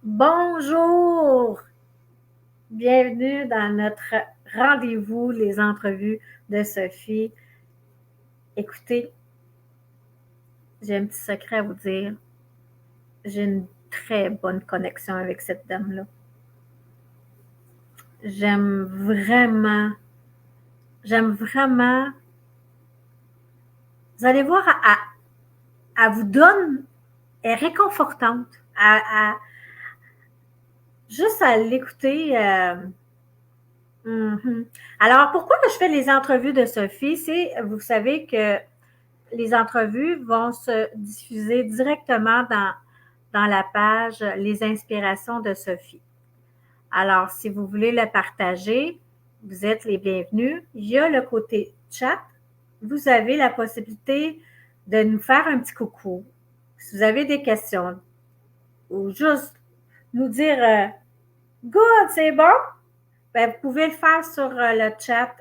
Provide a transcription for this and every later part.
Bonjour! Bienvenue dans notre rendez-vous, les entrevues de Sophie. Écoutez, j'ai un petit secret à vous dire. J'ai une très bonne connexion avec cette dame-là. J'aime vraiment, j'aime vraiment. Vous allez voir, elle vous donne, elle est réconfortante. Juste à l'écouter. Mhm. Alors, pourquoi que je fais les entrevues de Sophie? Vous savez que les entrevues vont se diffuser directement dans la page Les inspirations de Sophie. Alors, si vous voulez le partager, vous êtes les bienvenus. Il y a le côté chat. Vous avez la possibilité de nous faire un petit coucou. Si vous avez des questions ou juste nous dire Good, c'est bon, ben, vous pouvez le faire sur le chat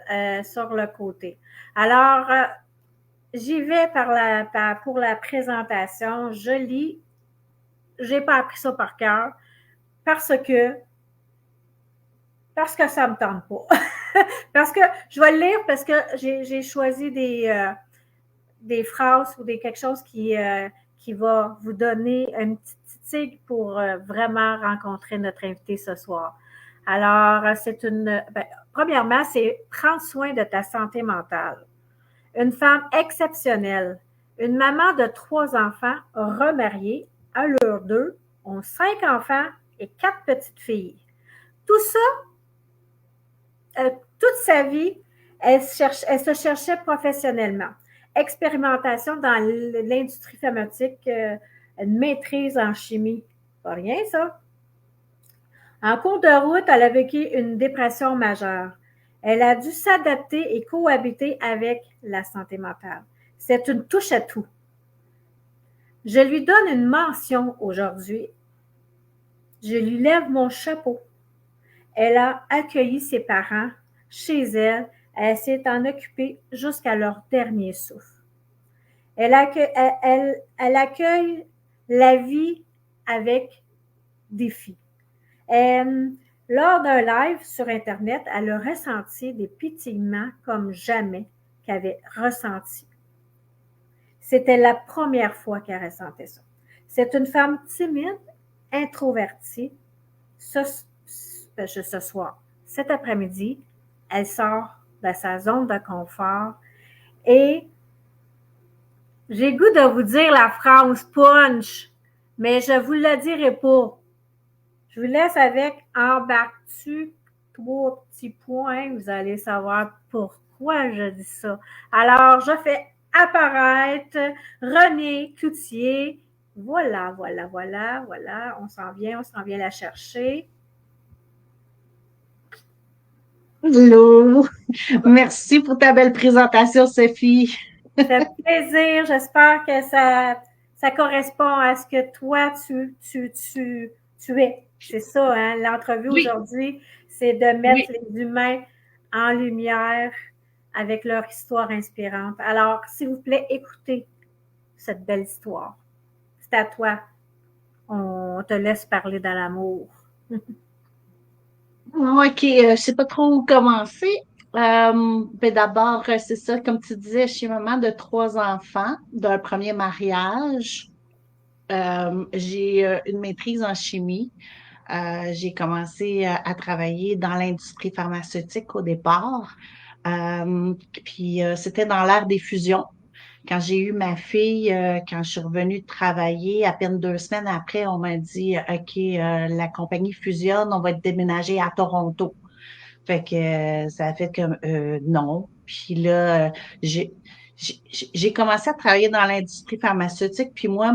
sur le côté. Alors, j'y vais pour la présentation. Je lis. J'ai pas appris ça par cœur parce que parce que ça me tente pas. Parce que je vais le lire parce que j'ai choisi des phrases ou quelque chose qui va vous donner un petit titre pour vraiment rencontrer notre invité ce soir. Alors, premièrement, c'est prendre soin de ta santé mentale. Une femme exceptionnelle, une maman de 3 enfants, remariée, à l'heure d'eux, ont 5 enfants et 4 petites filles. Tout ça, toute sa vie, elle se cherchait professionnellement. Expérimentation dans l'industrie pharmaceutique, une maîtrise en chimie. Pas rien, ça. En cours de route, elle a vécu une dépression majeure. Elle a dû s'adapter et cohabiter avec la santé mentale. C'est une touche à tout. Je lui donne une mention aujourd'hui. Je lui lève mon chapeau. Elle a accueilli ses parents chez elle. Elle s'est en occupée jusqu'à leur dernier souffle. Elle accueille la vie avec défi. Lors d'un live sur Internet, elle a ressenti des pétillements comme jamais qu'elle avait ressenti. C'était la première fois qu'elle ressentait ça. C'est une femme timide, introvertie. Ce soir, cet après-midi, elle sort de sa zone de confort et j'ai le goût de vous dire la phrase punch, mais je ne vous le dirai pas. Je vous laisse avec embarques-tu 3 petits points. Vous allez savoir pourquoi je dis ça. Alors, je fais apparaître René Cloutier. Voilà, voilà, voilà, voilà. On s'en vient la chercher. Hello! Merci pour ta belle présentation, Sophie. Ça fait plaisir. J'espère que ça correspond à ce que toi, tu es. C'est ça, hein? L'entrevue Oui, aujourd'hui, c'est de mettre oui. les humains en lumière avec leur histoire inspirante. Alors, s'il vous plaît, écoutez cette belle histoire. C'est à toi. On te laisse parler dans l'amour. OK, je sais pas trop où commencer. Ben d'abord, c'est ça, comme tu disais, je suis maman de 3 enfants, d'un premier mariage. J'ai une maîtrise en chimie. J'ai commencé à travailler dans l'industrie pharmaceutique au départ. Puis c'était dans l'ère des fusions. Quand j'ai eu ma fille, quand je suis revenue travailler, à peine 2 semaines après, on m'a dit, OK, la compagnie fusionne, on va être déménagé à Toronto. Fait que ça a fait comme non. Puis là, j'ai j'ai commencé à travailler dans l'industrie pharmaceutique. Puis moi,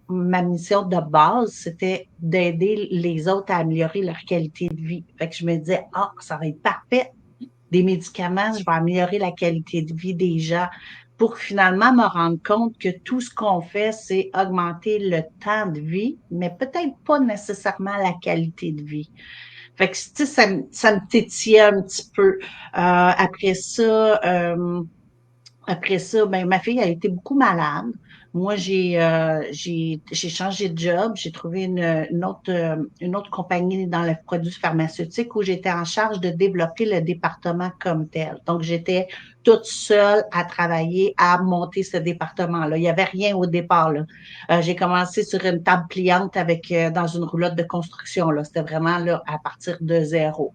ma mission de base, c'était d'aider les autres à améliorer leur qualité de vie. Fait que je me disais, ah, ça va être parfait, des médicaments, je vais améliorer la qualité de vie des gens pour finalement me rendre compte que tout ce qu'on fait, c'est augmenter le temps de vie, mais peut-être pas nécessairement la qualité de vie. Fait que, tu sais, ça me tétillait un petit peu. Après ça, ben, ma fille a été beaucoup malade. Moi, j'ai changé de job. J'ai trouvé une autre compagnie dans les produits pharmaceutiques où j'étais en charge de développer le département comme tel. Donc, j'étais toute seule à travailler, à monter ce département-là. Il n'y avait rien au départ, là. J'ai commencé sur une table pliante dans une roulotte de construction, là. C'était vraiment, là, à partir de zéro.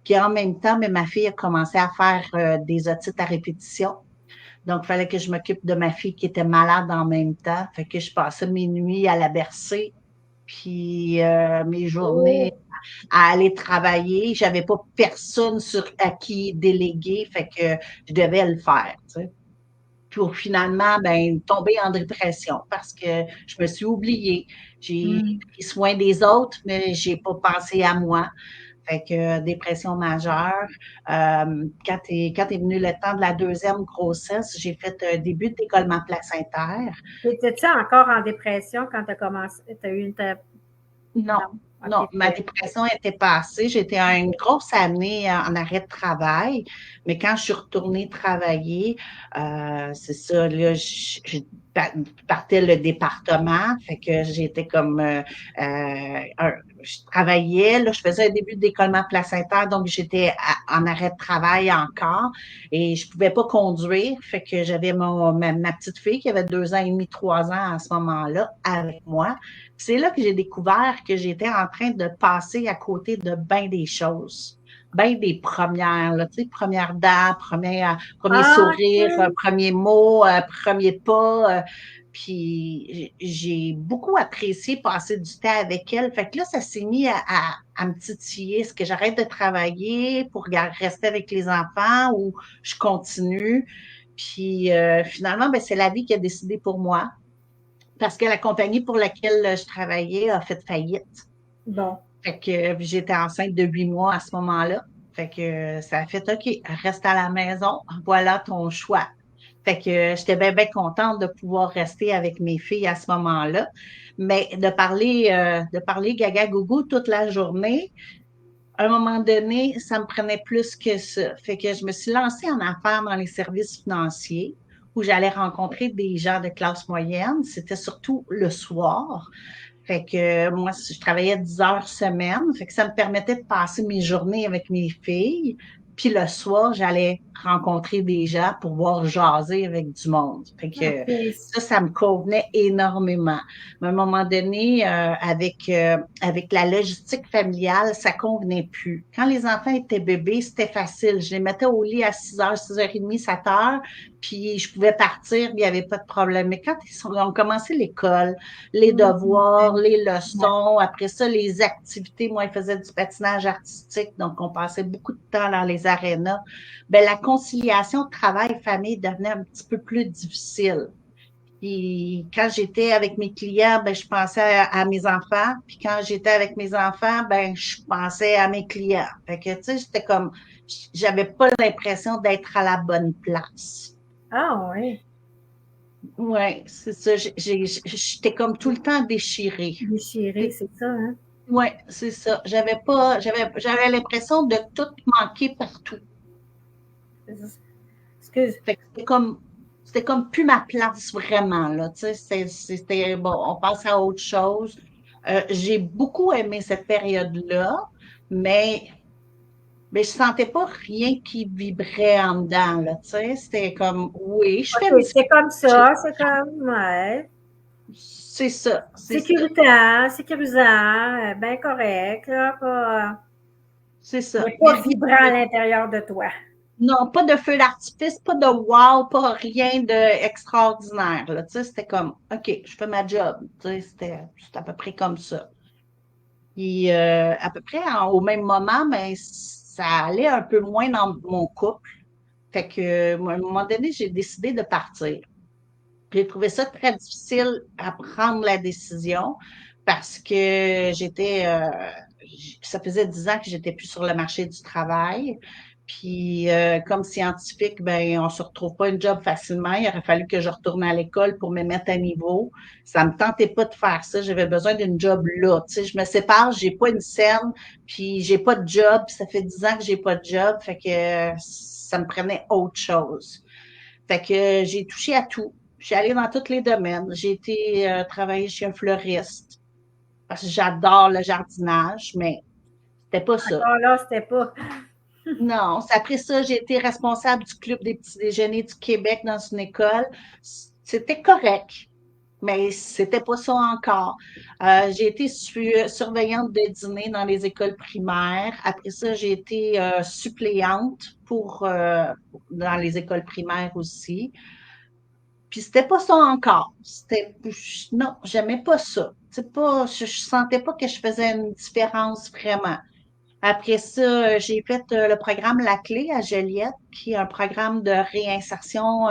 Puis en même temps, mais ma fille a commencé à faire des otites à répétition. Donc, il fallait que je m'occupe de ma fille qui était malade en même temps. Fait que je passais mes nuits à la bercer, puis mes journées Oh. à aller travailler. J'avais pas personne à qui déléguer, fait que je devais le faire, tu sais. Pour finalement, ben, tomber en dépression parce que je me suis oubliée. J'ai Hmm. pris soin des autres, mais j'ai pas pensé à moi. Fait que dépression majeure. Quand est venu le temps de la deuxième grossesse, j'ai fait un début de décollement placentaire. Étais-tu encore en dépression quand tu as commencé? Tu as eu une. Non, Non. non, OK. ma dépression était passée. J'étais une grosse année en arrêt de travail, mais quand je suis retournée travailler, c'est ça, là, je partais le département, fait que j'étais comme, je travaillais, là, je faisais un début de décollement placentaire, donc j'étais en arrêt de travail encore et je pouvais pas conduire, fait que j'avais ma petite fille qui avait 2 ans et demi, 3 ans à ce moment-là avec moi. C'est là que j'ai découvert que j'étais en train de passer à côté de bien des choses, bien des premières, là, tu sais, première dent, premier Ah, sourire, OK. premier mot, premier pas. Puis j'ai beaucoup apprécié passer du temps avec elle. Fait que là, ça s'est mis à me titiller. Est-ce que j'arrête de travailler pour rester avec les enfants ou je continue? Puis finalement, ben, c'est la vie qui a décidé pour moi parce que la compagnie pour laquelle je travaillais a fait faillite. Bon. Fait que j'étais enceinte de 8 mois à ce moment-là. Fait que ça a fait OK, reste à la maison, voilà ton choix. Fait que j'étais bien, bien contente de pouvoir rester avec mes filles à ce moment-là. Mais de parler gaga gougou toute la journée, à un moment donné, ça me prenait plus que ça. Fait que je me suis lancée en affaires dans les services financiers où j'allais rencontrer des gens de classe moyenne. C'était surtout le soir. Fait que moi, je travaillais 10 heures semaine. Fait que ça me permettait de passer mes journées avec mes filles. Puis le soir, j'allais rencontrer des gens pour pouvoir jaser avec du monde. Fait que OK. ça me convenait énormément. Mais à un moment donné, avec la logistique familiale, ça convenait plus. Quand les enfants étaient bébés, c'était facile. Je les mettais au lit à 6 heures, 6h30, 7 heures, puis je pouvais partir, puis il n'y avait pas de problème. Mais quand ont commencé l'école, les Hmm. devoirs, les Ouais. leçons, après ça, les activités. Moi, je faisais du patinage artistique, donc on passait beaucoup de temps dans les arénas. Ben, la conciliation travail-famille devenait un petit peu plus difficile. Puis quand j'étais avec mes clients, ben, je pensais à mes enfants. Puis quand j'étais avec mes enfants, ben, je pensais à mes clients. Fait que, tu sais, j'étais comme, j'avais pas l'impression d'être à la bonne place. Ah, oui. Ouais, c'est ça. J'étais comme tout le temps déchirée. Déchiré, c'est ça, hein? Ouais, c'est ça. J'avais l'impression de tout manquer partout. Excuse. Fait que c'était comme plus ma place vraiment, là. Tu sais, c'était, bon, on passe à autre chose. J'ai beaucoup aimé cette période-là, mais, mais je sentais pas rien qui vibrait en dedans, là. Tu sais, c'était comme, oui, je fais un OK, petit c'est comme peu, ça, c'est comme, ouais. c'est ça, c'est ça, Sécuritaire, sécurisant, bien correct, là, pas, c'est ça. mais pas Mais vibrant à l'intérieur de toi. non, pas de feu d'artifice, pas de wow, pas rien d'extraordinaire, là. Tu sais, c'était comme, OK, je fais ma job. Tu sais, c'était à peu près comme ça. Puis, à peu près au même moment, ben, ça allait un peu moins dans mon couple. Fait que, moi, à un moment donné, j'ai décidé de partir. J'ai trouvé ça très difficile à prendre la décision parce que ça faisait 10 ans que j'étais plus sur le marché du travail. Puis, comme scientifique, ben, on se retrouve pas une job facilement. Il aurait fallu que je retourne à l'école pour me mettre à niveau. Ça me tentait pas de faire ça. J'avais besoin d'une job là. Tu sais, je me sépare, j'ai pas une scène, puis j'ai pas de job. Ça fait 10 ans que j'ai pas de job. Fait que ça me prenait autre chose. Fait que j'ai touché à tout. Je suis allée dans tous les domaines. J'ai été travailler chez un fleuriste parce que j'adore le jardinage, mais c'était pas ça. Encore là, c'était pas. Non, après ça, j'ai été responsable du club des petits déjeuners du Québec dans une école. C'était correct, mais c'était pas ça encore. J'ai été surveillante de dîner dans les écoles primaires. Après ça, j'ai été suppléante dans les écoles primaires aussi. Puis c'était pas ça encore. Non, j'aimais pas ça. C'est pas, je sentais pas que je faisais une différence vraiment. Après ça, j'ai fait le programme La Clé à Joliette, qui est un programme de réinsertion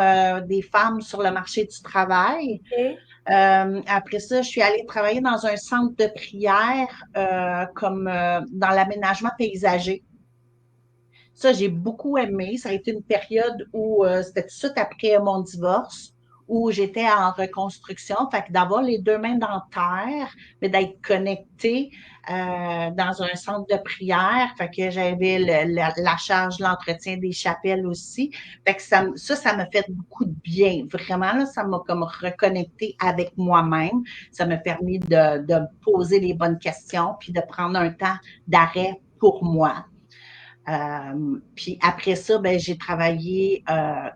des femmes sur le marché du travail. OK. Après ça, je suis allée travailler dans un centre de prière comme dans l'aménagement paysager. Ça, j'ai beaucoup aimé. Ça a été une période où c'était tout de suite après mon divorce, où j'étais en reconstruction. Fait que d'avoir les deux mains dans terre, mais d'être connectée dans un centre de prière. Fait que j'avais la charge, l'entretien des chapelles aussi. Fait que ça m'a fait beaucoup de bien. Vraiment, là, ça m'a comme reconnecté avec moi-même. Ça m'a permis de me poser les bonnes questions, puis de prendre un temps d'arrêt pour moi. Puis après ça, ben, j'ai travaillé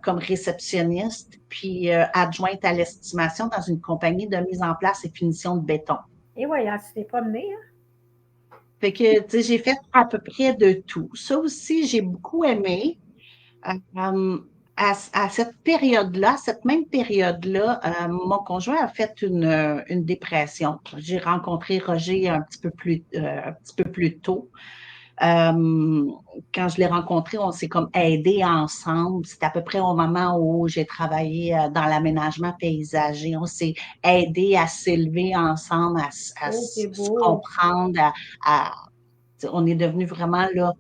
comme réceptionniste, puis adjointe à l'estimation dans une compagnie de mise en place et finition de béton. Et voyons, tu t'es promené, hein? Fait que, tu sais, j'ai fait à peu près de tout. Ça aussi, j'ai beaucoup aimé. Euh, à cette période-là, cette même période-là, mon conjoint a fait une dépression. J'ai rencontré Roger un petit peu plus tôt. Euh, Quand je l'ai rencontré, on s'est comme aidés ensemble. C'était à peu près au moment où j'ai travaillé dans l'aménagement paysager. On s'est aidés à s'élever ensemble, à Oh, c'est se beau. comprendre. On est devenus vraiment là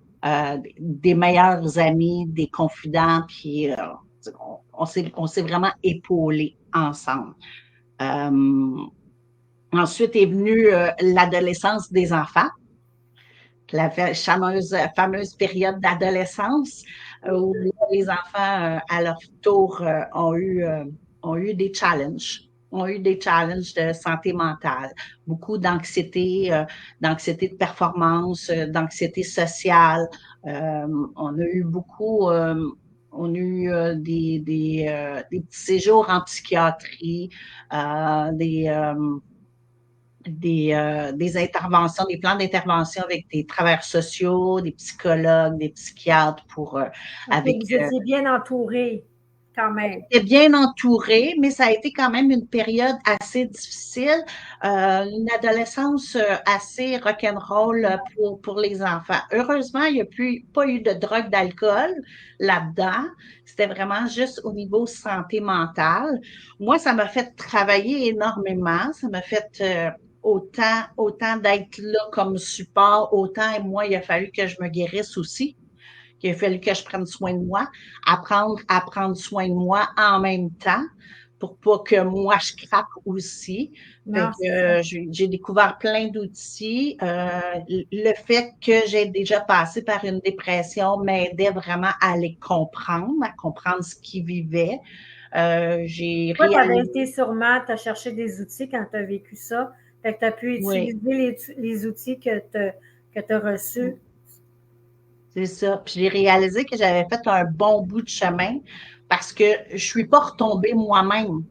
des meilleurs amis, des confidents, puis on s'est vraiment épaulés ensemble. Euh, Ensuite est venue l'adolescence des enfants, la fameuse période d'adolescence où les enfants, à leur tour, ont eu des challenges. Ont eu des challenges de santé mentale, beaucoup d'anxiété de performance, d'anxiété sociale. On a eu beaucoup, on a eu des petits séjours en psychiatrie, euh, des, euh, des interventions, des plans d'intervention avec des travailleurs sociaux, des psychologues, des psychiatres OK, avec vous étiez bien entouré quand même. j'étais bien entourée, mais ça a été quand même une période assez difficile, une adolescence assez rock'n'roll pour les enfants. Heureusement, il n'y a pas eu de drogue, d'alcool là-dedans. C'était vraiment juste au niveau santé mentale. Moi, ça m'a fait travailler énormément. Ça m'a fait autant d'être là comme support, autant moi, il a fallu que je me guérisse aussi, qu'il a fallu que je prenne soin de moi, apprendre à prendre soin de moi en même temps pour pas que moi je craque aussi. Fait Non, que c'est ça. j'ai découvert plein d'outils. Le fait que j'ai déjà passé par une dépression m'aidait vraiment à les comprendre, à comprendre ce qu'ils vivaient. J'ai Toi, tu avais réalisé, été sûrement, tu as cherché des outils quand tu as vécu ça. Fait que tu as pu oui, utiliser les outils que tu as reçus. c'est ça. Puis j'ai réalisé que j'avais fait un bon bout de chemin parce que je suis pas retombée moi-même.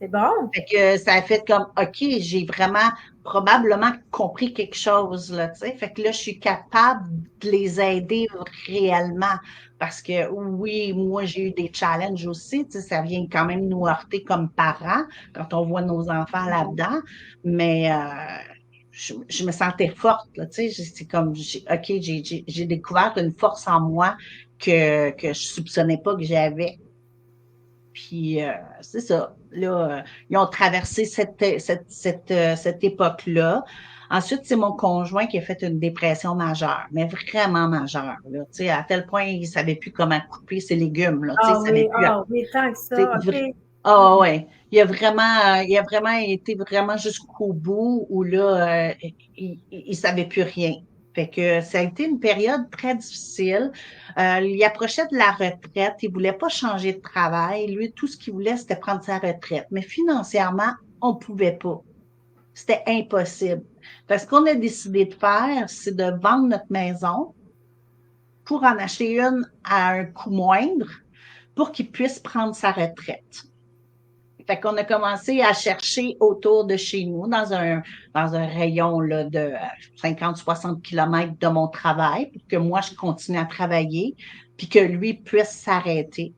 C'est bon. Fait que ça a fait comme, OK, j'ai vraiment probablement compris quelque chose, là, tu sais. Fait que là, je suis capable de les aider réellement. Parce que oui, moi, j'ai eu des challenges aussi, tu sais, ça vient quand même nous heurter comme parents quand on voit nos enfants là-dedans. Mais je me sentais forte, là, tu sais. C'est comme, OK, j'ai découvert une force en moi que je soupçonnais pas que j'avais. Puis c'est ça. Là, ils ont traversé cette époque-là. Ensuite, c'est mon conjoint qui a fait une dépression majeure, mais vraiment majeure. Là, tu sais, à tel point, il ne savait plus comment couper ses légumes. Là, tu sais, il savait plus. Ah oui, tant que Tu sais, ça. OK. ah ouais. Il a vraiment été vraiment jusqu'au bout où là, il ne savait plus rien. Fait que ça a été une période très difficile. Il approchait de la retraite. Il voulait pas changer de travail. Lui, tout ce qu'il voulait, c'était prendre sa retraite. Mais financièrement, on pouvait pas. C'était impossible. Parce qu'on a décidé de faire, c'est de vendre notre maison pour en acheter une à un coût moindre pour qu'il puisse prendre sa retraite. Fait qu'on a commencé à chercher autour de chez nous, dans un rayon là, de 50-60 kilomètres de mon travail, pour que moi, je continue à travailler, puis que lui puisse s'arrêter.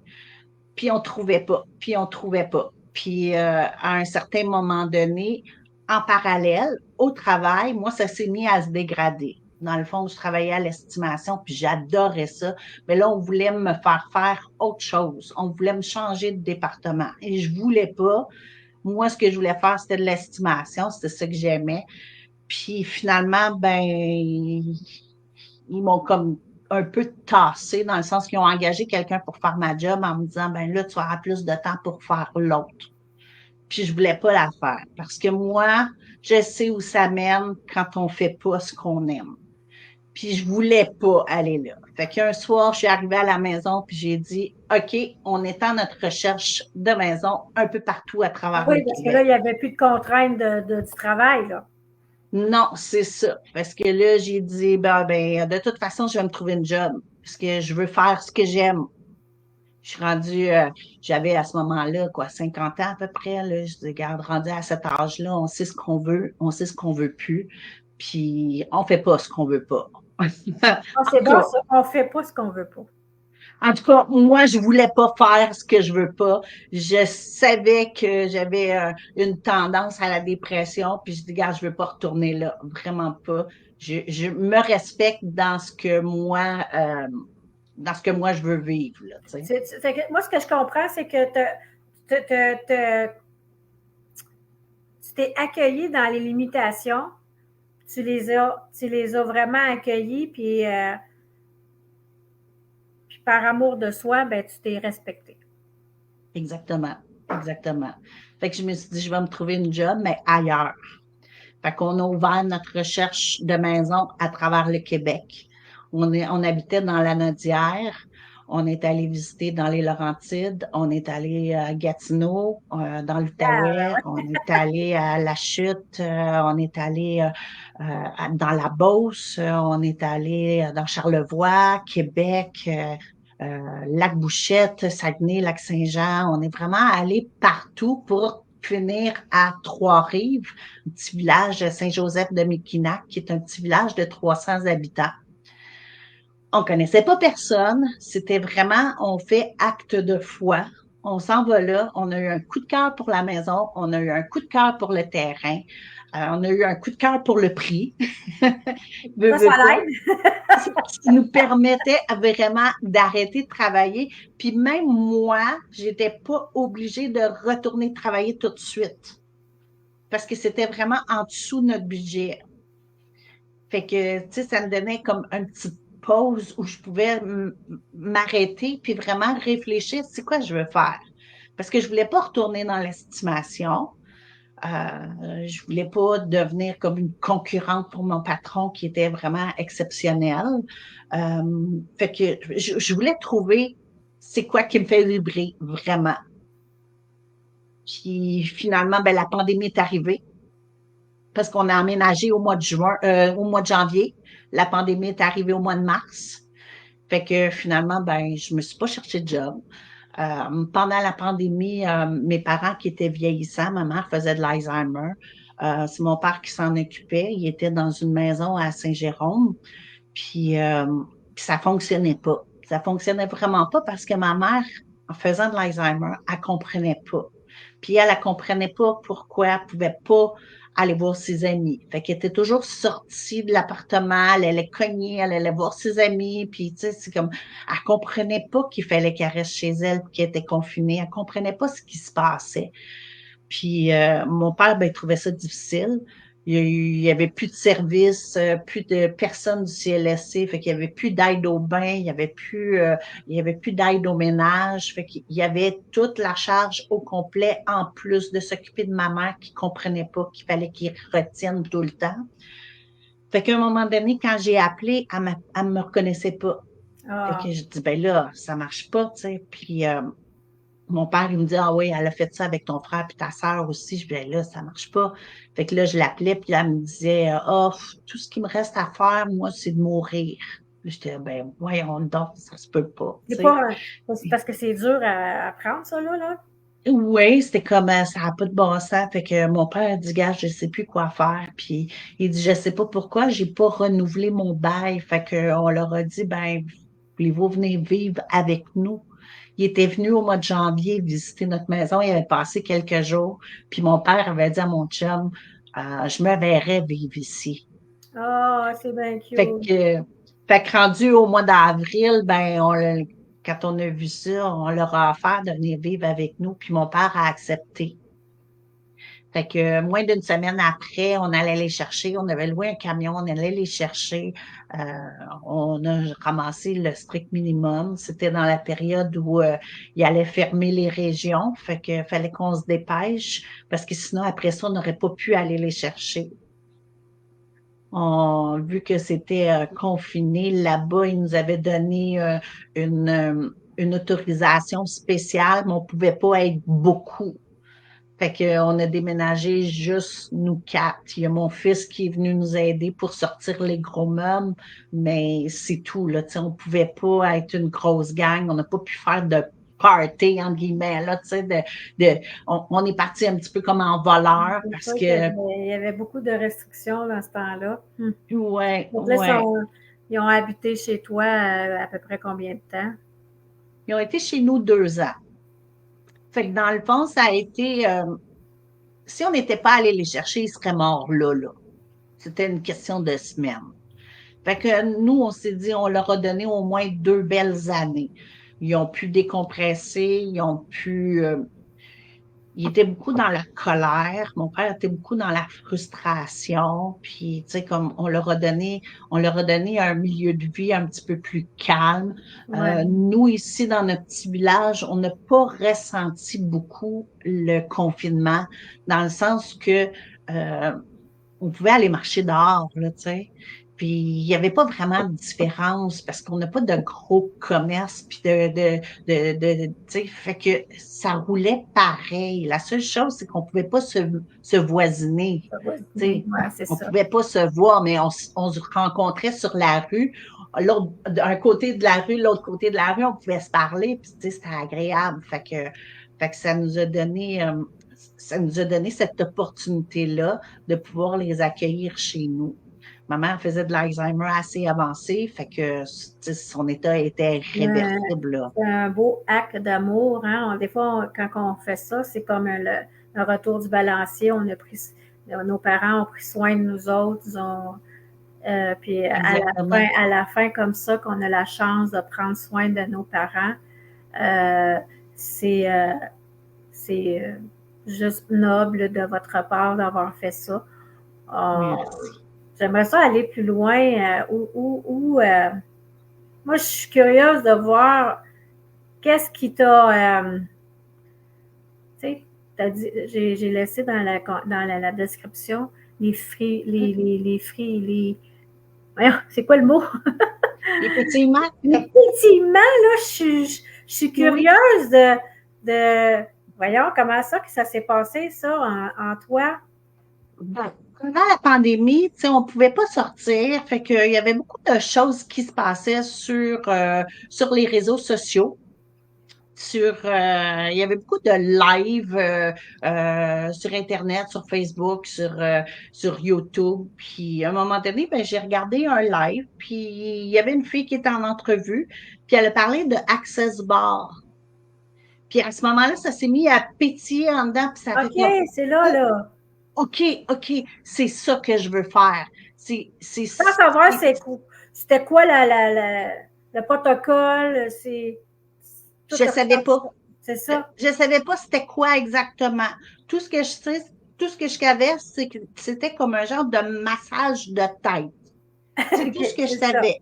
Puis on trouvait pas, puis on trouvait pas. Puis à un certain moment donné, en parallèle, au travail, moi, ça s'est mis à se dégrader. Dans le fond, je travaillais à l'estimation, puis j'adorais ça. Mais là, on voulait me faire autre chose. On voulait me changer de département. Et je voulais pas. Moi, ce que je voulais faire, c'était de l'estimation. C'était ça que j'aimais. Puis finalement, ben, ils m'ont comme un peu tassé dans le sens qu'ils ont engagé quelqu'un pour faire ma job en me disant, ben là, tu auras plus de temps pour faire l'autre. Puis je voulais pas la faire parce que moi, je sais où ça mène quand on fait pas ce qu'on aime. Puis je voulais pas aller là. Fait qu'un soir, je suis arrivée à la maison puis j'ai dit, OK, on étend notre recherche de maison un peu partout à travers le Oui, parce que là, Québec. il n'y avait plus de contraintes du travail, là. Non, c'est ça. Parce que là, j'ai dit, de toute façon, je vais me trouver une job. Parce que je veux faire ce que j'aime. Je suis rendue, j'avais à ce moment-là, quoi, 50 ans à peu près, là. Je dis, regarde, rendu à cet âge-là, on sait ce qu'on veut, on sait ce qu'on veut plus. Puis, on fait pas ce qu'on veut pas. Ah, En c'est tout bon, cas, ça. On ne fait pas ce qu'on veut pas. moi, je voulais pas faire ce que je veux pas. Je savais que j'avais une tendance à la dépression, puis je dis, regarde, je veux pas retourner là, vraiment pas. Je me respecte dans ce que moi je veux vivre, là, tu sais. Moi, ce que je comprends, c'est que tu t'es accueilli dans les limitations. Tu les as vraiment accueillis, puis par amour de soi, ben, tu t'es respecté. Exactement, exactement. Fait que je me suis dit, je vais me trouver une job, mais ailleurs. Fait qu'on a ouvert notre recherche de maison à travers le Québec. On habitait dans la Nodière. On est allé visiter dans les Laurentides. On est allé à Gatineau, dans l'Outaouais. On est allé à La Chute. On est allé dans la Beauce. On est allé dans Charlevoix, Québec, Lac-Bouchette, Saguenay, Lac-Saint-Jean. On est vraiment allé partout pour finir à Trois-Rives, un petit village de Saint-Joseph de Méquinac, qui est un petit village de 300 habitants. On connaissait pas personne. C'était vraiment, on fait acte de foi. On s'en va là. On a eu un coup de cœur pour la maison. On a eu un coup de cœur pour le terrain. On a eu un coup de cœur pour le prix. Veux, Ça veux pas. l'aide. Ce qui nous permettait vraiment d'arrêter de travailler. Puis même moi, j'étais pas obligée de retourner travailler tout de suite parce que c'était vraiment en dessous de notre budget. Fait que, tu sais, ça me donnait comme une petite pause où je pouvais m'arrêter puis vraiment réfléchir, c'est quoi je veux faire. Parce que je voulais pas retourner dans l'estimation. Je voulais pas devenir comme une concurrente pour mon patron qui était vraiment exceptionnel. Fait que je voulais trouver c'est quoi qui me fait vibrer vraiment. Puis finalement, ben, la pandémie est arrivée parce qu'on a emménagé au mois de juin, au mois de janvier. La pandémie est arrivée au mois de mars. Fait que finalement, ben, je me suis pas cherché de job. Pendant la pandémie, mes parents qui étaient vieillissants, ma mère faisait de l'Alzheimer. C'est mon père qui s'en occupait. Il était dans une maison à Saint-Jérôme. Puis ça fonctionnait pas. Ça fonctionnait vraiment pas parce que ma mère, en faisant de l'Alzheimer, elle comprenait pas. Puis elle comprenait pas pourquoi elle pouvait pas aller voir ses amis. Fait qu'elle était toujours sortie de l'appartement, elle allait cogner, elle allait voir ses amis, puis tu sais, c'est comme, elle comprenait pas qu'il fallait qu'elle reste chez elle, puis qu'elle était confinée, elle comprenait pas ce qui se passait. Puis mon père, ben, il trouvait ça difficile. Il y avait plus de services, plus de personnes du CLSC, fait qu'il y avait plus d'aide au bain, il y avait plus d'aide au ménage, fait qu'il y avait toute la charge au complet en plus de s'occuper de ma mère qui comprenait pas qu'il fallait qu'il retienne tout le temps. Fait qu'à un moment donné, quand j'ai appelé, elle me reconnaissait pas. Fait Ah, que je dis, ben là, ça marche pas, tu sais. Puis mon père, il me dit, ah oui, elle a fait ça avec ton frère puis ta sœur aussi. Je dis, ben là, ça marche pas. Fait que là, je l'appelais, puis là, elle me disait, oh, tout ce qui me reste à faire, moi, c'est de mourir. Puis j'étais, ben, voyons donc, ça se peut pas, tu c'est sais. pas, c'est parce que c'est dur à prendre, ça, là. Oui, c'était comme ça n'a pas de bon sens. Fait que mon père a dit, gars, je sais plus quoi faire. Puis il dit, je sais pas pourquoi, j'ai pas renouvelé mon bail. Fait que on leur a dit, ben, voulez-vous venir vivre avec nous? Il était venu au mois de janvier visiter notre maison. Il avait passé quelques jours. Puis mon père avait dit à mon chum, je me verrais vivre ici. Ah, c'est bien Fait cute. que, fait que rendu au mois d'avril, ben, quand on a vu ça, on leur a offert de venir vivre avec nous. Puis mon père a accepté. Fait que moins d'une semaine après, on allait les chercher. On avait loué un camion, on allait les chercher. On a ramassé le strict minimum. C'était dans la période où il allait fermer les régions. Fait que fallait qu'on se dépêche parce que sinon, après ça, on n'aurait pas pu aller les chercher. Vu que c'était confiné là-bas, ils nous avaient donné une autorisation spéciale, mais on pouvait pas être beaucoup. Fait qu'on a déménagé juste nous quatre. Il y a mon fils qui est venu nous aider pour sortir les gros meubles, mais c'est tout, là. Tu sais, on pouvait pas être une grosse gang. On n'a pas pu faire de party, entre guillemets, là, tu sais, on est parti un petit peu comme en voleur C'est parce sûr qu'il que, y avait beaucoup de restrictions dans ce temps-là. ouais, Donc là, ouais. ils ont habité chez toi à peu près combien de temps? Ils ont été chez nous 2 ans. Fait que dans le fond, ça a été, si on n'était pas allé les chercher, ils seraient morts là, là. C'était une question de semaines. Fait que nous, on s'est dit, on leur a donné au moins 2 belles années. Ils ont pu décompresser, ils étaient beaucoup dans la colère. Mon père était beaucoup dans la frustration. Puis, tu sais, comme on leur a donné un milieu de vie un petit peu plus calme. Ouais. Nous, ici, dans notre petit village, on n'a pas ressenti beaucoup le confinement, dans le sens que on pouvait aller marcher dehors, là, tu sais. Puis il n'y avait pas vraiment de différence parce qu'on n'a pas de gros commerce, puis tu sais, fait que ça roulait pareil. La seule chose, c'est qu'on pouvait pas se voisiner, Ça va se tu dîner. sais. Ouais, c'est On ça. pouvait pas se voir, mais on se rencontrait sur la rue. D'un côté de la rue, l'autre côté de la rue, on pouvait se parler, puis tu sais, c'était agréable. Fait que ça nous a donné cette opportunité-là de pouvoir les accueillir chez nous. Ma mère faisait de l'Alzheimer assez avancé, fait que son état était Euh, réversible, là. C'est un beau acte d'amour. Hein? Des fois, quand on fait ça, c'est comme le retour du balancier. Nos parents ont pris soin de nous autres. Puis Exactement. à la fin, comme ça, qu'on a la chance de prendre soin de nos parents, euh, c'est euh, c'est juste noble de votre part d'avoir fait ça. Euh, Merci. J'aimerais ça aller plus loin. Moi, je suis curieuse de voir qu'est-ce qui t'a. Tu sais, j'ai laissé dans la description les fruits, voyons, c'est quoi le mot? Effectivement, Effectivement, là, je suis oui. curieuse voyons, comment ça que ça s'est passé, ça, en toi? Pendant la pandémie, tu sais, on pouvait pas sortir, fait qu'il y avait beaucoup de choses qui se passaient sur les réseaux sociaux. Il y avait beaucoup de live sur Internet, sur Facebook, sur YouTube. Puis à un moment donné, ben, j'ai regardé un live, puis il y avait une fille qui était en entrevue, puis elle a parlé de Access Bar. Puis à ce moment-là, ça s'est mis à pétiller en dedans, puis ça a fait comme OK, c'est là, Oh, là. OK, OK, c'est ça que je veux faire. Sans savoir c'était quoi le protocole, c'est tout Je a savais pas. c'est ça. Je savais pas c'était quoi exactement. Tout ce que je sais, tout ce que je savais, c'est que c'était comme un genre de massage de tête. C'est tout ce que je C'est ça. savais.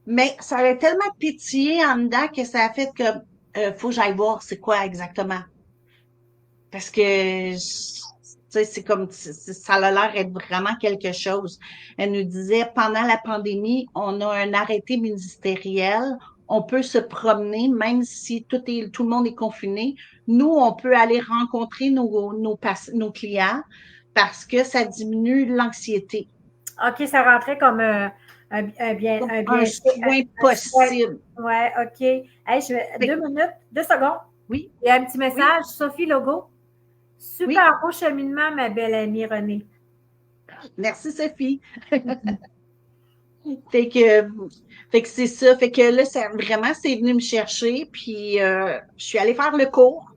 Mais ça avait tellement pétillé en dedans que ça a fait que faut que j'aille voir c'est quoi exactement. Parce que sais, c'est comme, ça a l'air d'être vraiment quelque chose. Elle nous disait, pendant la pandémie, on a un arrêté ministériel. On peut se promener, même si tout le monde est confiné. Nous, on peut aller rencontrer nos clients parce que ça diminue l'anxiété. OK, ça rentrait comme Comme un un bienfait, soin un soin. possible. Ouais, OK. Hey, Fait 2 minutes, 2 secondes. oui, Il y a un petit oui, message, Sophie Logo. oui. Super beau cheminement, ma belle amie Renée. Merci, Sophie. Fait que, fait que c'est ça. Fait que là, ça, vraiment, c'est venu me chercher. Puis, je suis allée faire le cours.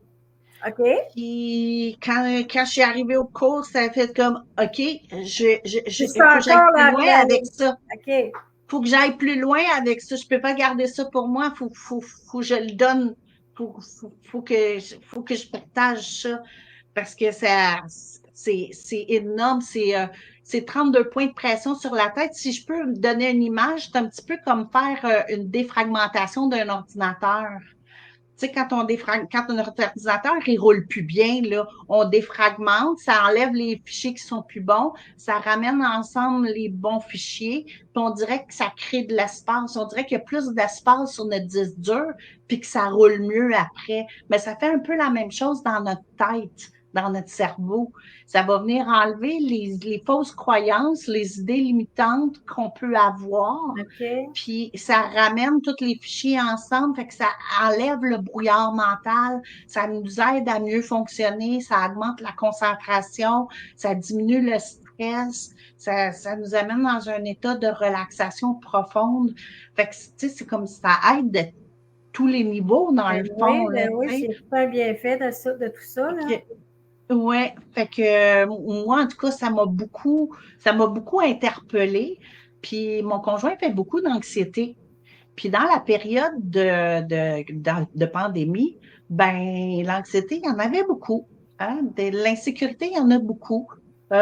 OK? Puis, quand je suis arrivée au cours, ça a fait comme, OK, Tu il faut sens que j'aille encore plus loin avec ça. OK. Faut que j'aille plus loin avec ça. Je peux pas garder ça pour moi. Faut que je le donne. Faut que je partage ça parce que c'est énorme. C'est 32 points de pression sur la tête. Si je peux me donner une image, c'est un petit peu comme faire une défragmentation d'un ordinateur. Tu sais, quand un ordinateur, il roule plus bien, là, on défragmente, ça enlève les fichiers qui sont plus bons, ça ramène ensemble les bons fichiers, puis on dirait que ça crée de l'espace. On dirait qu'il y a plus d'espace sur notre disque dur, puis que ça roule mieux après. Mais ça fait un peu la même chose dans notre tête, dans notre cerveau. Ça va venir enlever les fausses croyances, les idées limitantes qu'on peut avoir, OK. puis ça ramène tous les fichiers ensemble, fait que ça enlève le brouillard mental, ça nous aide à mieux fonctionner, ça augmente la concentration, ça diminue le stress, ça nous amène dans un état de relaxation profonde. Fait que, tu sais, c'est comme ça aide de tous les niveaux, dans le fond, là, Ben oui, tu sais. c'est super bien fait de tout ça, là. Fait ouais, fait que moi, en tout cas, ça m'a beaucoup interpellée. Puis mon conjoint fait beaucoup d'anxiété. Puis dans la période de pandémie, ben l'anxiété, il y en avait beaucoup. Hein? De l'insécurité, il y en a beaucoup. Il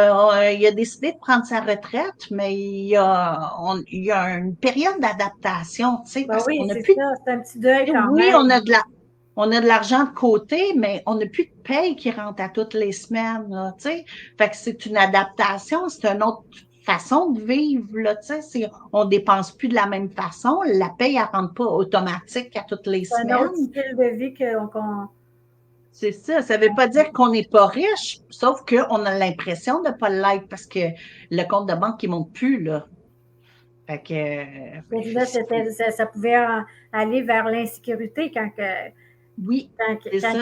a décidé de prendre sa retraite, mais il y a une période d'adaptation, tu sais, Ben parce oui, qu'on n'a c'est plus ça. C'est un petit deuil quand oui, même. on a de l'argent de côté, mais on n'a plus de paye qui rentre à toutes les semaines, là, tu sais. Fait que c'est une adaptation, c'est une autre façon de vivre, là, tu sais. On dépense plus de la même façon. La paye, elle rentre pas automatique à toutes les C'est un autre semaines. style de vie qu'on. C'est ça. Ça veut pas dire qu'on n'est pas riche, sauf qu'on a l'impression de pas l'être parce que le compte de banque, il monte plus, là. Fait que, Puis là, ça pouvait aller vers l'insécurité oui, c'est ça.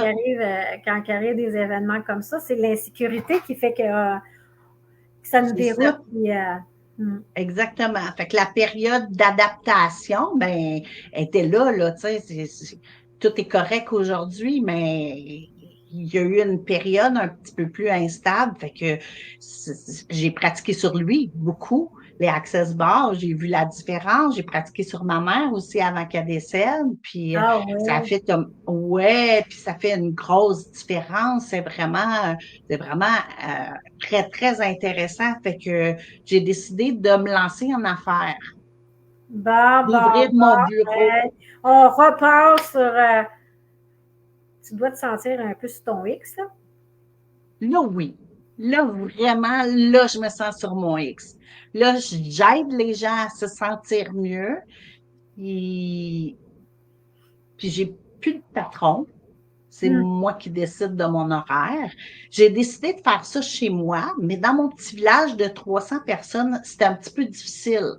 quand il arrive des événements comme ça. C'est l'insécurité qui fait que ça nous C'est ça. déroute. Puis, Exactement. Fait que la période d'adaptation, ben, était là, tu sais, tout est correct aujourd'hui, mais il y a eu une période un petit peu plus instable. Fait que j'ai pratiqué sur lui beaucoup, les access bars, j'ai vu la différence. J'ai pratiqué sur ma mère aussi avant qu'elle décède, puis ah ça a oui. fait comme, ouais, puis ça fait une grosse différence. C'est vraiment très, très intéressant. Fait que j'ai décidé de me lancer en affaires, Bon, bon, d'ouvrir mon bon. bureau. On repasse sur. Tu dois te sentir un peu sur ton X, là. Là, oui. Là, vraiment, là, je me sens sur mon X. Là, j'aide les gens à se sentir mieux. Puis, puis j'ai plus de patron. C'est Hmm. moi qui décide de mon horaire. J'ai décidé de faire ça chez moi, mais dans mon petit village de 300 personnes, c'était un petit peu difficile.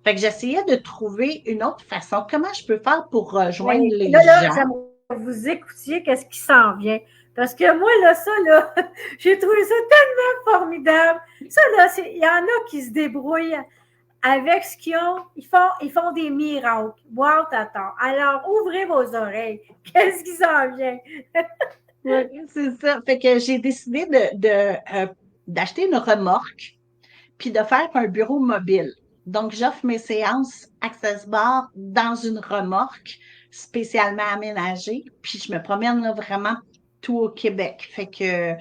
Fait que j'essayais de trouver une autre façon. Comment je peux faire pour rejoindre Mais les là, gens? j'aimerais que vous écoutiez qu'est-ce qui s'en vient. Parce que moi, là, ça, là, j'ai trouvé ça tellement formidable. Ça, là, il y en a qui se débrouillent avec ce qu'ils ont. Ils font des miracles. Wow, t'attends. Alors, ouvrez vos oreilles. Qu'est-ce qui s'en vient? Oui, c'est ça. Fait que j'ai décidé d'acheter une remorque puis de faire un bureau mobile. Donc, j'offre mes séances Access Bar dans une remorque spécialement aménagée, puis je me promène là, vraiment tout au Québec. Fait que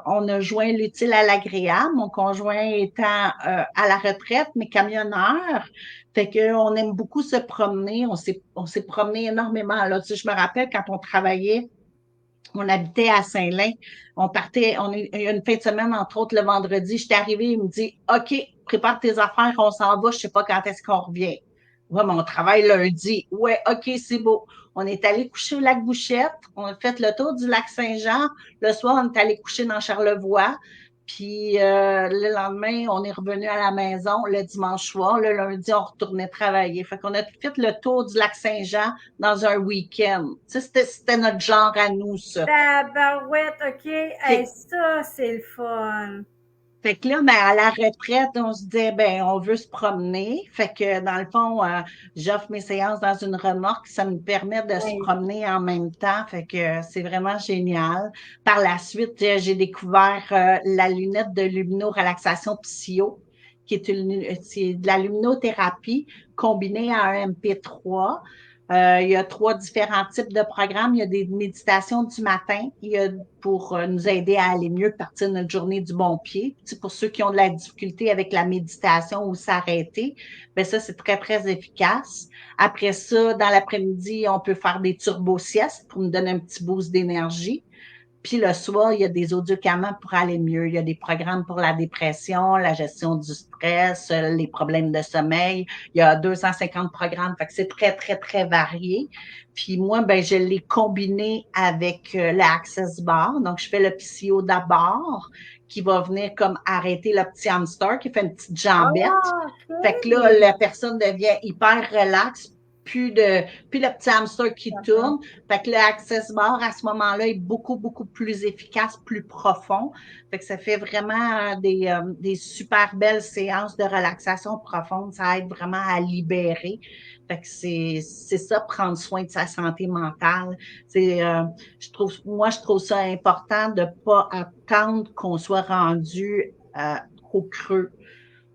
on a joint l'utile à l'agréable, mon conjoint étant à la retraite, mais camionneur. Fait que on aime beaucoup se promener, on s'est promené énormément. Là, tu sais, je me rappelle quand on travaillait On habitait à Saint-Lin. On partait, il y a une fin de semaine, entre autres, le vendredi. J'étais arrivée, il me dit, OK, prépare tes affaires, on s'en va, je sais pas quand est-ce qu'on revient. Ouais, mais on travaille lundi. Ouais, OK, c'est beau. On est allé coucher au lac Bouchette. On a fait le tour du lac Saint-Jean. Le soir, on est allé coucher dans Charlevoix. Puis le lendemain, on est revenu à la maison le dimanche soir. Le lundi, on retournait travailler. Fait qu'on a fait le tour du lac Saint-Jean dans un week-end. Tu sais, c'était notre genre à nous, ça. Tabarouette, OK. Hey, Puis, ça, c'est le fun. fait que là, ben, à la retraite, on se disait, ben, on veut se promener. Fait que, dans le fond, j'offre mes séances dans une remorque. Ça me permet de se Oui. promener en même temps. Fait que c'est vraiment génial. Par la suite, j'ai découvert la lunette de lumino-relaxation Psyo, qui est c'est de la luminothérapie combinée à un MP3. Il y a trois différents types de programmes. Il y a des méditations du matin. Il y a pour nous aider à aller mieux, partir de notre journée du bon pied. Tu sais, pour ceux qui ont de la difficulté avec la méditation ou s'arrêter, ben ça, c'est très, très efficace. Après ça, dans l'après-midi, on peut faire des turbo-siestes pour nous donner un petit boost d'énergie. Puis le soir, il y a des audiocamants pour aller mieux. Il y a des programmes pour la dépression, la gestion du stress, les problèmes de sommeil. Il y a 250 programmes, fait que c'est très, très, très varié. Puis moi, ben, je l'ai combiné avec l'Access Bar. Donc, je fais le PCO d'abord, qui va venir comme arrêter le petit hamster qui fait une petite jambette. Ah, Fait que là, OK. la personne devient hyper relaxe, plus le petit hamster qui tourne. Fait que le access bar, à ce moment-là, est beaucoup, beaucoup plus efficace, plus profond. Fait que ça fait vraiment des super belles séances de relaxation profonde. Ça aide vraiment à libérer. Fait que c'est ça, prendre soin de sa santé mentale. C'est, je trouve ça important de pas attendre qu'on soit rendu au creux.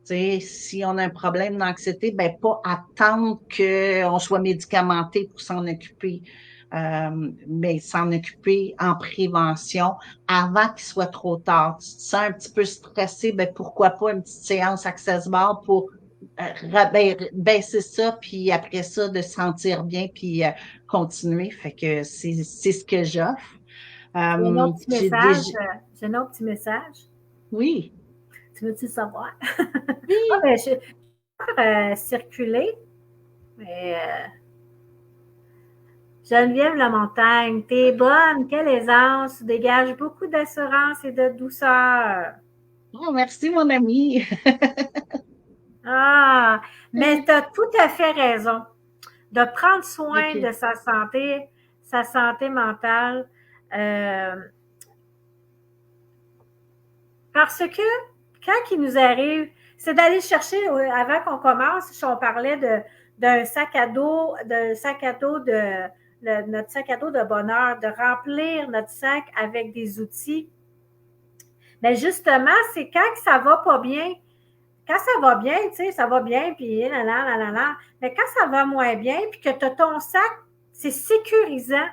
Tu sais, si on a un problème d'anxiété, ben pas attendre qu'on soit médicamenté pour s'en occuper, mais s'en occuper en prévention avant qu'il soit trop tard. Tu te sens un petit peu stressé, ben pourquoi pas une petite séance Access Bar pour baisser ça, puis après ça, de se sentir bien, puis continuer. Fait que c'est ce que j'offre. J'ai un autre petit J'ai message. déjà... J'ai un autre petit message. Oui, Tu veux-tu le savoir? Ah, oui, ben, je vais circuler. Mais, Geneviève Lamontagne, t'es bonne, quelle aisance, tu dégages beaucoup d'assurance et de douceur. oh, merci mon ami. Ah, mais tu as tout à fait raison de prendre soin OK. de sa santé mentale, euh, parce que quand il nous arrive, c'est d'aller chercher, avant qu'on commence, si on parlait d'un sac à dos, notre sac à dos de bonheur, de remplir notre sac avec des outils. Mais justement, c'est quand ça va pas bien, quand ça va bien, tu sais, ça va bien, puis là, là, là, là, là. Mais quand ça va moins bien, puis que tu as ton sac, c'est sécurisant.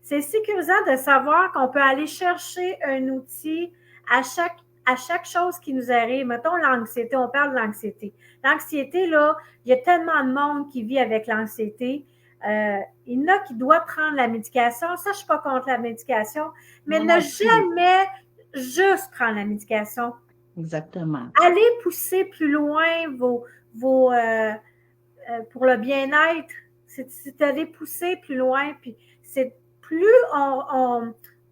C'est sécurisant de savoir qu'on peut aller chercher un outil à chaque chose qui nous arrive. Mettons l'anxiété, on parle de l'anxiété. L'anxiété, là, il y a tellement de monde qui vit avec l'anxiété. Il y en a qui doivent prendre la médication. Ça, je ne suis pas contre la médication, mais Moi ne non plus. jamais juste prendre la médication. Exactement. Allez pousser plus loin vos pour le bien-être. C'est d'aller pousser plus loin. Puis c'est plus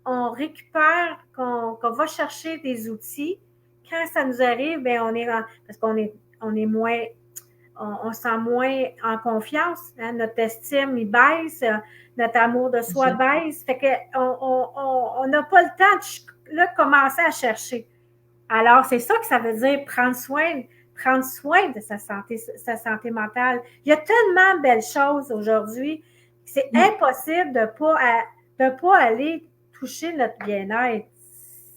on récupère, qu'on va chercher des outils, quand ça nous arrive, bien, parce on est moins, on se sent moins en confiance. Hein, notre estime, il baisse, notre amour de soi Exact. baisse. Fait qu'on n'a pas le temps de là, commencer à chercher. Alors, c'est ça que ça veut dire prendre soin de sa santé mentale. Il y a tellement de belles choses aujourd'hui. C'est Mm. impossible de pas aller toucher notre bien-être.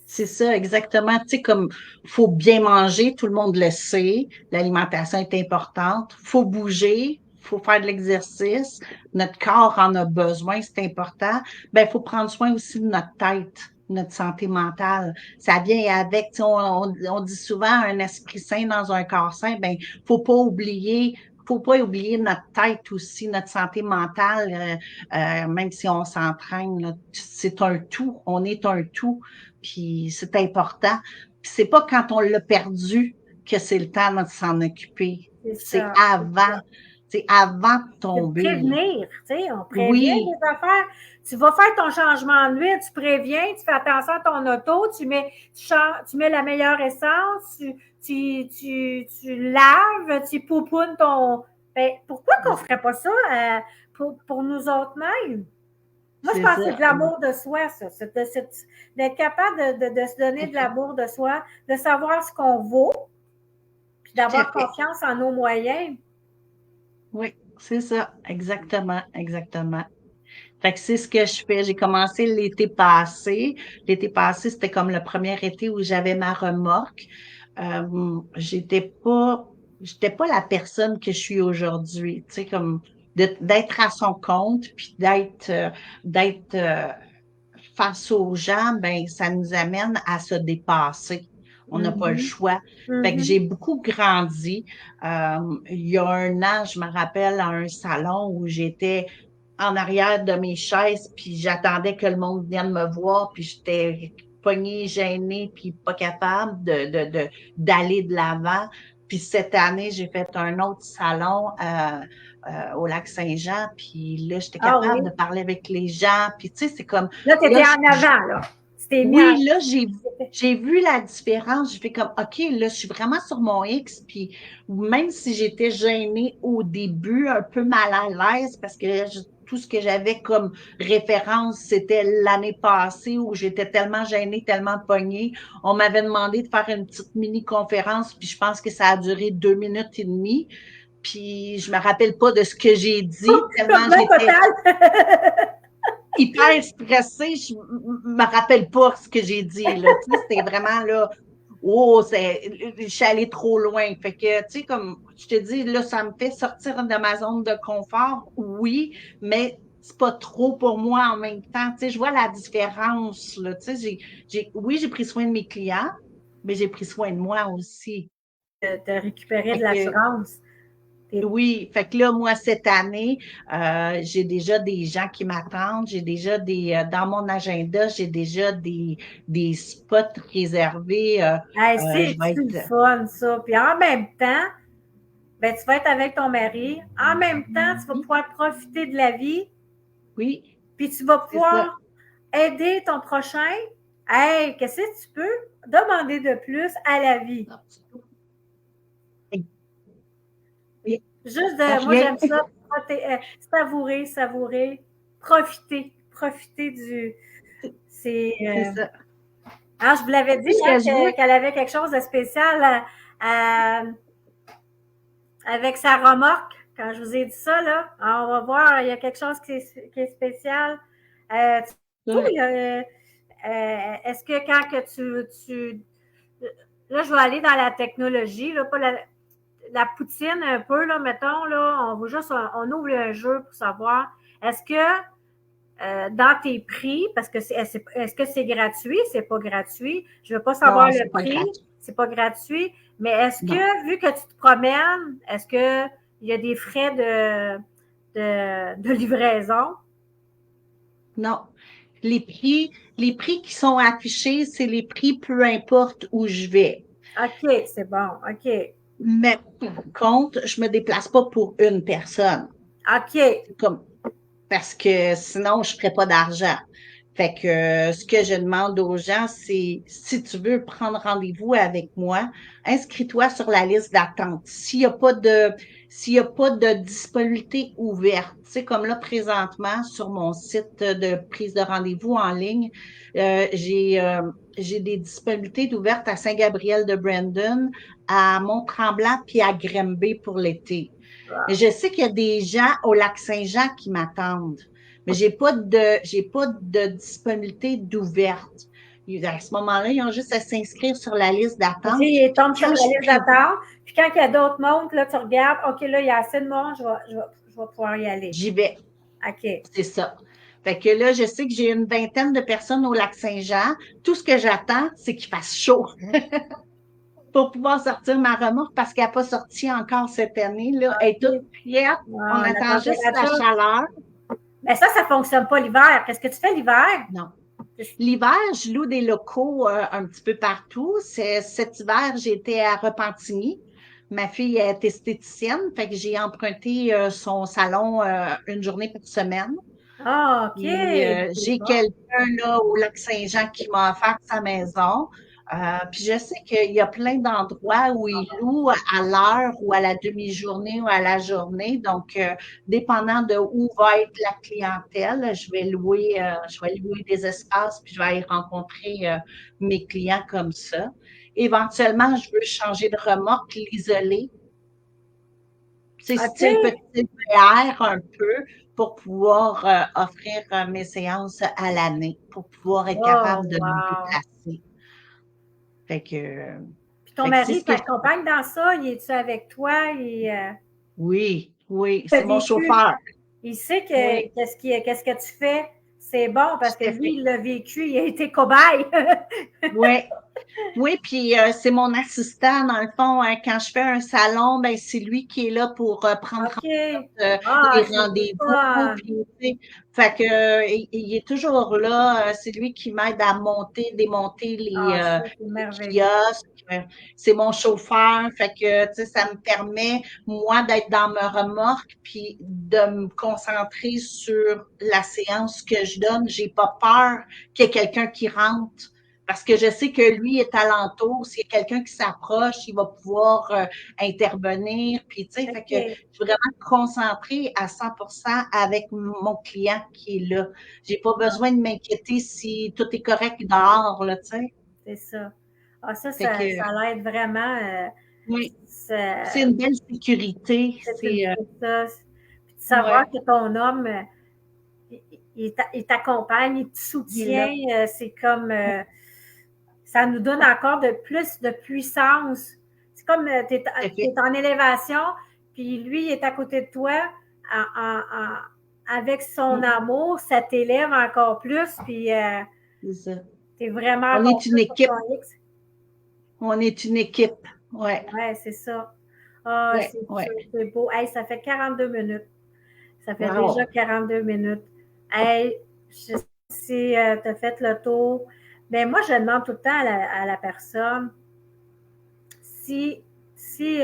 C'est ça, exactement. Tu sais, comme faut bien manger, tout le monde le sait. L'alimentation est importante. Faut bouger, faut faire de l'exercice. Notre corps en a besoin, c'est important. Ben, faut prendre soin aussi de notre tête, notre santé mentale. Ça vient avec, tu sais, on dit souvent un esprit sain dans un corps sain. Ben, faut pas oublier faut pas oublier notre tête aussi, notre santé mentale, même si on s'entraîne, là, c'est un tout, on est un tout, puis c'est important. Puis c'est pas quand on l'a perdu que c'est le temps de s'en occuper. C'est C'est ça. avant, c'est avant de C'est de tomber, là. prévenir, tu sais, on prévient Oui, les affaires. Tu vas faire ton changement d'huile, tu préviens, tu fais attention à ton auto, tu mets la meilleure essence, tu laves, tu poupounes ton. Ben, pourquoi qu'on ne ferait pas ça pour nous autres mêmes? Moi, je c'est pense que c'est ça. de l'amour de soi, ça. D'être capable de se donner de l'amour de soi, de savoir ce qu'on vaut, puis Tout à d'avoir fait. confiance en nos moyens. Oui, c'est ça. Exactement, exactement. Fait que c'est ce que je fais. J'ai commencé l'été passé. L'été passé, c'était comme le premier été où j'avais ma remorque. J'étais pas la personne que je suis aujourd'hui. Tu sais, comme d'être à son compte, puis d'être face aux gens, ben, ça nous amène à se dépasser. On n'a pas le Mhm. choix. Fait que Mhm. j'ai beaucoup grandi. Il y a un an, je me rappelle, à un salon où j'étais en arrière de mes chaises, puis j'attendais que le monde vienne me voir, puis j'étais pognée, gênée, puis pas capable d'aller de l'avant. Puis cette année, j'ai fait un autre salon au lac Saint-Jean, puis là, j'étais Ah capable oui. de parler avec les gens, puis tu sais, c'est comme, Là, tu là, étais en avant, là. Tu t'es mis en. oui, là, j'ai vu la différence. J'ai fait comme, OK, là, je suis vraiment sur mon X. Puis même si j'étais gênée au début, un peu mal à l'aise, parce que tout ce que j'avais comme référence, c'était l'année passée où j'étais tellement gênée, tellement pognée. On m'avait demandé de faire une petite mini-conférence, puis je pense que ça a duré 2 minutes et demie. Puis je me rappelle pas de ce que j'ai dit, tellement Bien j'étais total. hyper stressée, je me rappelle pas ce que j'ai dit, là. Tu sais, c'était vraiment, là, oh, je suis allée trop loin. Fait que, tu sais, comme je te dis, là, ça me fait sortir de ma zone de confort, oui, mais c'est pas trop pour moi en même temps. Tu sais, je vois la différence, là. Tu sais, oui, j'ai pris soin de mes clients, mais j'ai pris soin de moi aussi. De récupérer de Fait que, l'assurance. oui, fait que là, moi, cette année, j'ai déjà des gens qui m'attendent, j'ai déjà dans mon agenda, j'ai déjà des spots réservés. Hey, Je vais c'est-tu le être, fun, ça? Puis en même temps, ben, tu vas être avec ton mari. En même temps, tu vas oui, pouvoir profiter de la vie. oui, Puis tu vas c'est ça. pouvoir aider ton prochain. Hey, qu'est-ce que tu peux demander de plus à la vie? Juste de, moi, Rien. j'aime ça. Savourer, savourer, profiter du. C'est. C'est ça. Ah, je vous l'avais dit Ce hein, que je veux, qu'elle avait quelque chose de spécial avec sa remorque. Quand je vous ai dit ça, là, on va voir, il y a quelque chose qui est spécial. Tu ouais, est-ce que quand que tu. Là, je vais aller dans la technologie, là, pas la poutine un peu, là, mettons, là, on va juste, on ouvre un jeu pour savoir, est-ce que dans tes prix, parce que est-ce que c'est gratuit? C'est pas gratuit. Je veux pas savoir non, le c'est pas prix. gratuit. C'est pas gratuit. Mais est-ce Non, que, vu que tu te promènes, est-ce qu'il y a des frais de livraison? non. Les prix, les prix qui sont affichés, c'est les prix peu importe où je vais. OK, c'est bon. OK. Mais par contre, je me déplace pas pour une personne. OK. Comme parce que sinon, je ne ferais pas d'argent. Fait que ce que je demande aux gens, c'est si tu veux prendre rendez-vous avec moi, inscris-toi sur la liste d'attente. S'il y a pas de disponibilité ouverte, tu sais, comme là présentement sur mon site de prise de rendez-vous en ligne, euh, j'ai euh, j'ai des disponibilités ouvertes à Saint-Gabriel de Brandon, à Mont-Tremblant puis à Granby pour l'été. Mais je sais qu'il y a des gens au lac Saint-Jean qui m'attendent, mais j'ai pas de disponibilité d'ouverte. À ce moment-là, ils ont juste à s'inscrire sur la liste OK, d'attente. il Puis tombe sur quand la je liste pré- d'attente. Puis quand il y a d'autres mondes, là, tu regardes, OK, là, il y a assez de monde, je vais pouvoir y aller. j'y vais, OK. c'est ça. Fait que là, je sais que j'ai une vingtaine de personnes au lac Saint-Jean. Tout ce que j'attends, c'est qu'il fasse chaud. pour pouvoir sortir ma remorque parce qu'elle n'a pas sorti encore cette année. Là. Elle est toute OK. prête. On Ah, la attend juste la température. chaleur. Mais ça ne fonctionne pas l'hiver. Qu'est-ce que tu fais l'hiver? Non. L'hiver, je loue des locaux un petit peu partout. Cet hiver, j'étais à Repentigny. Ma fille est esthéticienne, fait que j'ai emprunté son salon une journée par semaine. Ah, OK. Puis C'est j'ai bon. quelqu'un là au Lac-Saint-Jean qui m'a offert sa maison. Puis je sais qu'il y a plein d'endroits où ils louent à l'heure ou à la demi-journée ou à la journée. Donc, dépendant de où va être la clientèle, je vais louer des espaces puis je vais aller rencontrer mes clients comme ça. Éventuellement, je veux changer de remorque, l'isoler, c'est style OK. petit VR un peu pour pouvoir offrir mes séances à l'année, pour pouvoir être Oh, capable de me wow. déplacer. Fait que, euh, Puis ton fait que c'est mari ce que je fais. t'accompagne dans ça? Il est-tu avec toi? Oui, oui, Il a c'est mon vécu. chauffeur. Il sait Oui, qu'est-ce que tu fais, c'est bon parce que tout à lui, fait. il l'a vécu, il a été cobaye. Oui, oui, puis c'est mon assistant, dans le fond, hein, quand je fais un salon, ben c'est lui qui est là pour prendre OK. les Ah, c'est le rendez-vous, fun. puis tu sais, fait que il est toujours là. C'est lui qui m'aide à monter, démonter Ah, ça, c'est les merveilleux. kiosques. C'est mon chauffeur, fait que tu sais, ça me permet moi d'être dans ma remorque, puis de me concentrer sur la séance que je donne. J'ai pas peur qu'il y ait quelqu'un qui rentre. Parce que je sais que lui est alentour. S'il y a quelqu'un qui s'approche, il va pouvoir intervenir. Puis, tu sais, fait que OK, je suis vraiment concentrée à 100% avec mon client qui est là. J'ai pas besoin de m'inquiéter si tout est correct dehors, là, tu sais. c'est ça. Ah, ça, Fait que, ça l'aide vraiment. oui, c'est Ça- une belle sécurité. c'est ça. Puis de savoir Ouais, que ton homme, il t'accompagne, il te il est là. soutient, c'est comme, ça nous donne encore de plus de puissance. C'est comme tu Tout à es, fait. en élévation, puis lui il est à côté de toi avec son Mm, amour, ça t'élève encore plus, puis c'est ça. tu es vraiment On encore est une plus sur équipe. ton X. On est une équipe. Ouais, Ouais, c'est ça. Ah, ouais, ouais. c'est beau. Hey, ça fait 42 minutes. Ça fait déjà Wow. 42 minutes. Hey, je sais si tu as fait le tour. Mais moi, je demande tout le temps à la personne si, si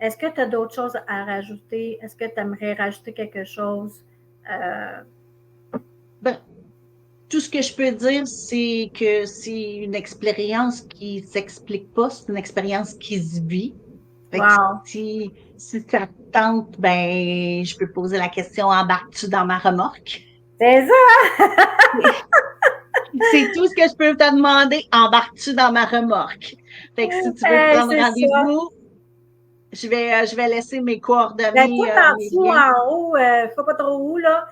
est-ce que tu as d'autres choses à rajouter? Est-ce que tu aimerais rajouter quelque chose? Euh, Ben, tout ce que je peux dire, c'est que c'est une expérience qui s'explique pas, c'est une expérience qui se vit. Fait que wow! si ça te tente, ben, je peux poser la question, embarques-tu dans ma remorque? C'est ça! C'est tout ce que je peux te demander, embarques-tu dans ma remorque? Fait que si tu veux Hey, prendre c'est ça. rendez-vous, je vais laisser mes Ben, tout coordonnées, en mes dessous, liens. en haut, faut pas trop haut, là.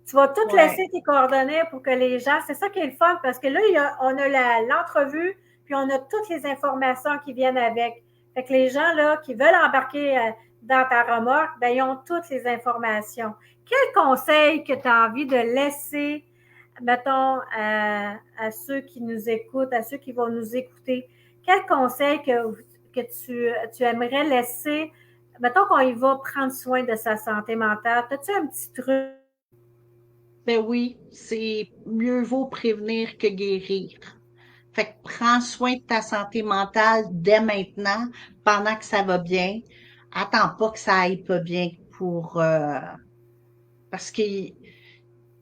Tu vas tout Ouais, laisser tes coordonnées pour que les gens. C'est ça qui est le fun parce que là, on a l'entrevue, puis on a toutes les informations qui viennent avec. Fait que les gens là, qui veulent embarquer dans ta remorque, ben, ils ont toutes les informations. Quel conseil que tu as envie de laisser, mettons, à ceux qui nous écoutent, à ceux qui vont nous écouter? Quel conseil que tu aimerais laisser? Mettons qu'on y va prendre soin de sa santé mentale. As-tu un petit truc? ben oui, c'est mieux vaut prévenir que guérir. Fait que prends soin de ta santé mentale dès maintenant, pendant que ça va bien. Attends pas que ça aille pas bien pour parce que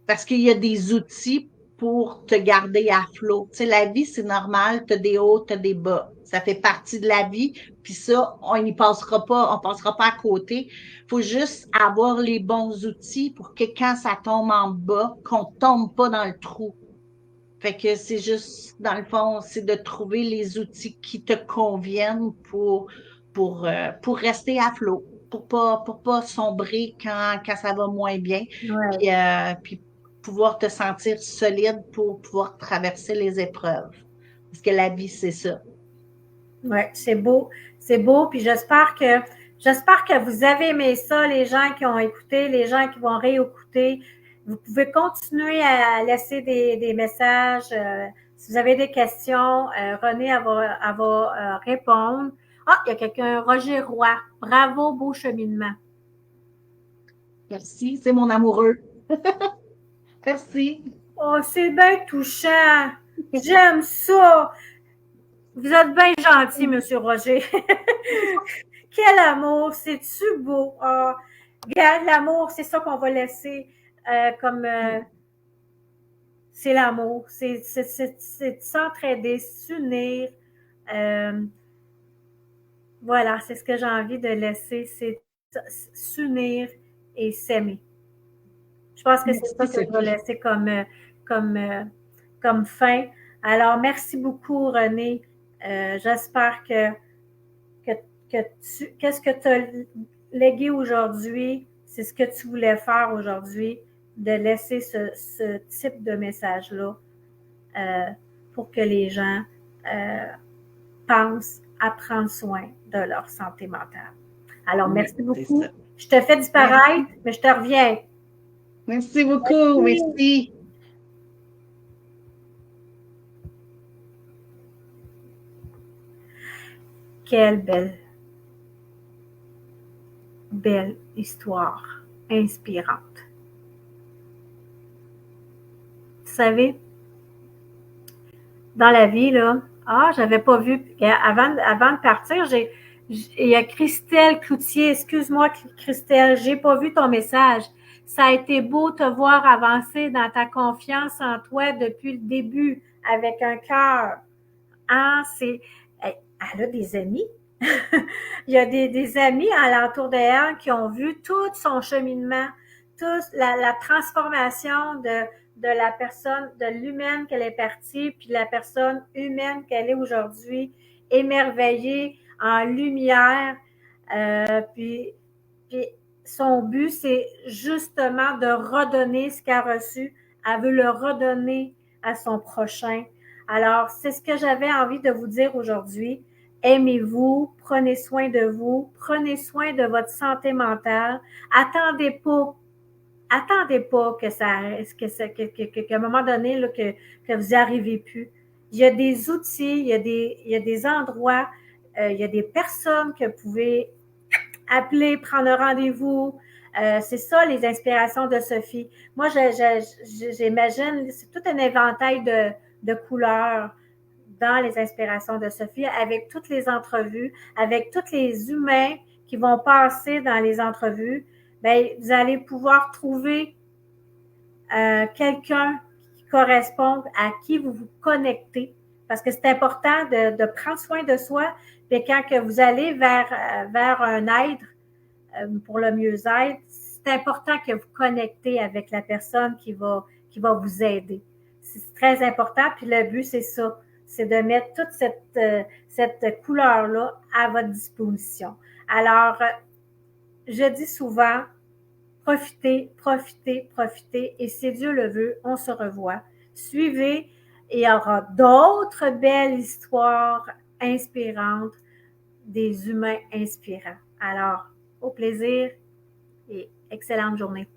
parce qu'il y a des outils pour te garder à flot. Tu sais, la vie, c'est normal, tu as des hauts, tu as des bas. Ça fait partie de la vie, puis ça, on passera pas à côté. Faut juste avoir les bons outils pour que quand ça tombe en bas, qu'on tombe pas dans le trou. Fait que c'est juste, dans le fond, c'est de trouver les outils qui te conviennent pour rester à flot, pour pas sombrer quand ça va moins bien, Ouais, puis pouvoir te sentir solide pour pouvoir traverser les épreuves. Parce que la vie, c'est ça. ouais, c'est beau. C'est beau. Puis j'espère que vous avez aimé ça, les gens qui ont écouté, les gens qui vont réécouter. Vous pouvez continuer à laisser des messages Si vous avez des questions, Renée, elle va répondre. Ah, il y a quelqu'un, Roger Roy. Bravo, beau cheminement. Merci, c'est mon amoureux. Merci. Oh, c'est bien touchant. J'aime ça. Vous êtes bien gentil, Monsieur Roger. Quel amour, c'est-tu beau? Ah, regarde, l'amour, c'est ça qu'on va laisser comme c'est l'amour. C'est s'entraider, s'unir. Euh, voilà, c'est ce que j'ai envie de laisser, c'est s'unir et s'aimer. Je pense que c'est ça Merci, que je vais Sophie. laisser comme, comme fin. Alors, merci beaucoup, René. J'espère que, qu'est-ce que tu as légué aujourd'hui, c'est ce que tu voulais faire aujourd'hui, de laisser ce type de message-là pour que les gens pensent à prendre soin de leur santé mentale. Alors, Oui, merci c'est beaucoup. ça. Je te fais disparaître, Merci. mais je te reviens. Merci beaucoup. Merci. Quelle belle histoire inspirante. Vous savez, dans la vie, là, j'avais pas vu, avant de partir, il y a Christelle Cloutier, excuse-moi Christelle, j'ai pas vu ton message. Ça a été beau te voir avancer dans ta confiance en toi depuis le début avec un cœur. Ah, elle a des amis. Il y a des amis alentour d'elle qui ont vu tout son cheminement, toute la transformation de la personne, de l'humaine qu'elle est partie, puis la personne humaine qu'elle est aujourd'hui, émerveillée, en lumière. Puis son but, c'est justement de redonner ce qu'elle a reçu. Elle veut le redonner à son prochain. Alors, c'est ce que j'avais envie de vous dire aujourd'hui. Aimez-vous, prenez soin de vous, prenez soin de votre santé mentale. Attendez pas que ça, qu'à un moment donné, là, que vous n'y arrivez plus. Il y a des outils, il y a des endroits, il y a des personnes que vous pouvez appeler, prendre un rendez-vous. C'est ça, les inspirations de Sophie. Moi, j'imagine, c'est tout un éventail de couleurs dans les inspirations de Sophie, avec toutes les entrevues, avec tous les humains qui vont passer dans les entrevues. Bien, vous allez pouvoir trouver quelqu'un qui correspond à qui vous vous connectez. Parce que c'est important de prendre soin de soi. Puis quand que vous allez vers un être, pour le mieux-être, c'est important que vous connectez avec la personne qui va vous aider. C'est très important. Puis le but, c'est ça. C'est de mettre toute cette couleur-là à votre disposition. Alors, je dis souvent, profitez, profitez, profitez. Et si Dieu le veut, on se revoit. Suivez et il y aura d'autres belles histoires inspirantes, des humains inspirants. Alors, au plaisir et excellente journée.